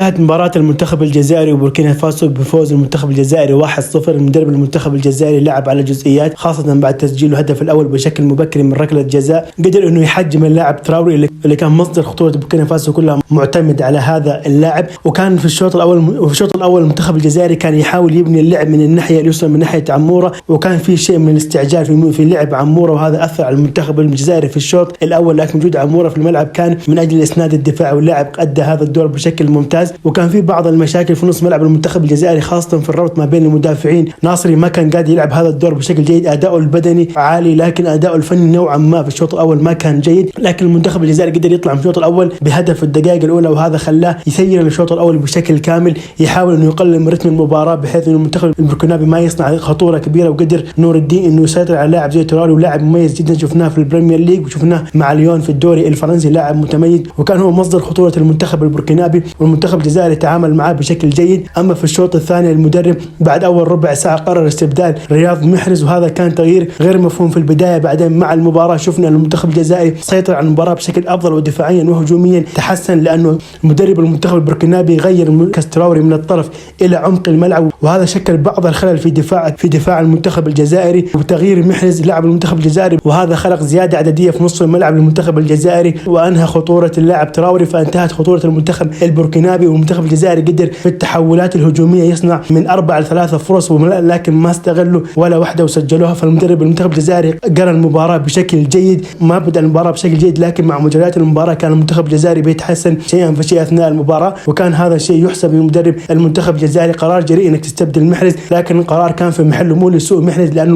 انتهت مباراة المنتخب الجزائري وبوركينا فاسو بفوز المنتخب الجزائري 1-0. المدرب المنتخب الجزائري لعب على جزئيات، خاصة بعد تسجيل الهدف الأول بشكل مبكر من ركلة جزاء. قدر إنه يحجم اللاعب تراوري اللي كان مصدر خطورة بوركينا فاسو كلها معتمد على هذا اللاعب. وكان في الشوط الأول المنتخب الجزائري كان يحاول يبني اللعب من الناحية اليسرى من ناحية عمورة، وكان في شيء من الاستعجال في لعب عمورة، وهذا أثر على المنتخب الجزائري في الشوط الأول. لكن وجود عمورة في الملعب كان من أجل إسناد الدفاع، واللاعب أدى هذا الدور بشكل ممتاز. وكان في بعض المشاكل في نص ملعب المنتخب الجزائري، خاصة في الربط ما بين المدافعين. ناصري ما كان قادر يلعب هذا الدور بشكل جيد، أداؤه البدني عالي لكن أداؤه الفني نوعا ما في الشوط الأول ما كان جيد. لكن المنتخب الجزائري قدر يطلع من الشوط الأول بهدف في الدقائق الأولى، وهذا خلاه يسير الشوط الأول بشكل كامل، يحاول إنه يقلل من رتم المباراة بحيث إنه المنتخب البركنابي ما يصنع خطورة كبيرة. وقدر نور الدين إنه يسيطر على لاعب زي تراري، ولاعب مميز جدا شفناه في البريمير ليج وشفناه مع ليون في الدوري الفرنسي، لاعب متميز وكان هو مصدر خطورة المنتخب البركنابي، والمنتخب الجزائري تعامل معاه بشكل جيد. أما في الشوط الثاني المدرب بعد أول ربع ساعة قرر استبدال رياض محرز، وهذا كان تغيير غير مفهوم في البداية. بعدين مع المباراة شفنا المنتخب الجزائري سيطر على المباراة بشكل أفضل، ودفاعيا وهجوميا تحسن، لأنه مدرب المنتخب البركنابي غير تراوري من الطرف إلى عمق الملعب، وهذا شكل بعض الخلل في دفاع المنتخب الجزائري. وتغيير محرز لاعب المنتخب الجزائري، وهذا خلق زيادة عددية في نصف الملعب للمنتخب الجزائري، وأنهى خطورة اللاعب تراوري، فانتهت خطورة المنتخب البركنابي. والمنتخب الجزائري قدر في التحولات الهجومية يصنع من 4 ل3 فرص، لكن ما استغلوا ولا واحدة وسجلوها. فالمدرب المنتخب الجزائري قرأ المباراة بشكل جيد، ما بدأ المباراة بشكل جيد، لكن مع مجريات المباراة كان المنتخب الجزائري بيتحسن شيئا فشيئا أثناء المباراة، وكان هذا الشيء يحسب للمدرب المنتخب الجزائري. قرار جريء انك تستبدل محرز، لكن القرار كان في محله، مو لسوء محرز، لأن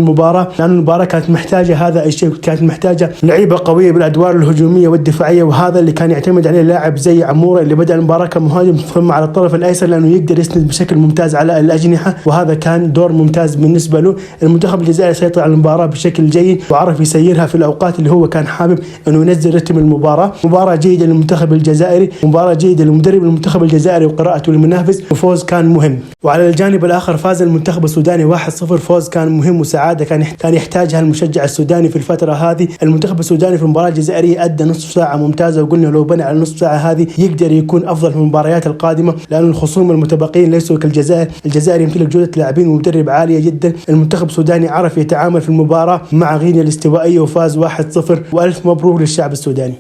المباراة كانت محتاجة هذا الشيء، كانت محتاجة لعيبة قوية بالأدوار الهجومية والدفاعية، وهذا اللي كان يعتمد عليه لاعب زي عمورة اللي بدأ المباراة كمهاجم ثم على الطرف الأيسر، لأنه يقدر يسند بشكل ممتاز على الأجنحة، وهذا كان دور ممتاز بالنسبة له. المنتخب الجزائري سيطر على المباراة بشكل جيد، وعرف يسيرها في الأوقات اللي هو كان حابب أنه ينزل رتم المباراة. مباراة جيدة للمنتخب الجزائري، مباراة جيدة للمدرب المنتخب الجزائري وقراءته للمنافس، وفوز كان مهم. وعلى الجانب الآخر فاز المنتخب السوداني 1-0، فوز كان مهم وسعادة كان يحتاجها المشجع السوداني في الفترة هذه. المنتخب السوداني في المباراة الجزائرية أدى نصف ساعة ممتازة، وقلنا لو بنى على نصف ساعة هذه يقدر يكون أفضل في المباريات القادمة، لأن الخصوم المتبقين ليسوا كالجزائر. الجزائر يمتلك جودة لاعبين ومدرب عالية جدا. المنتخب السوداني عرف يتعامل في المباراة مع غينيا الاستوائية وفاز 1-0، وألف مبروك للشعب السوداني.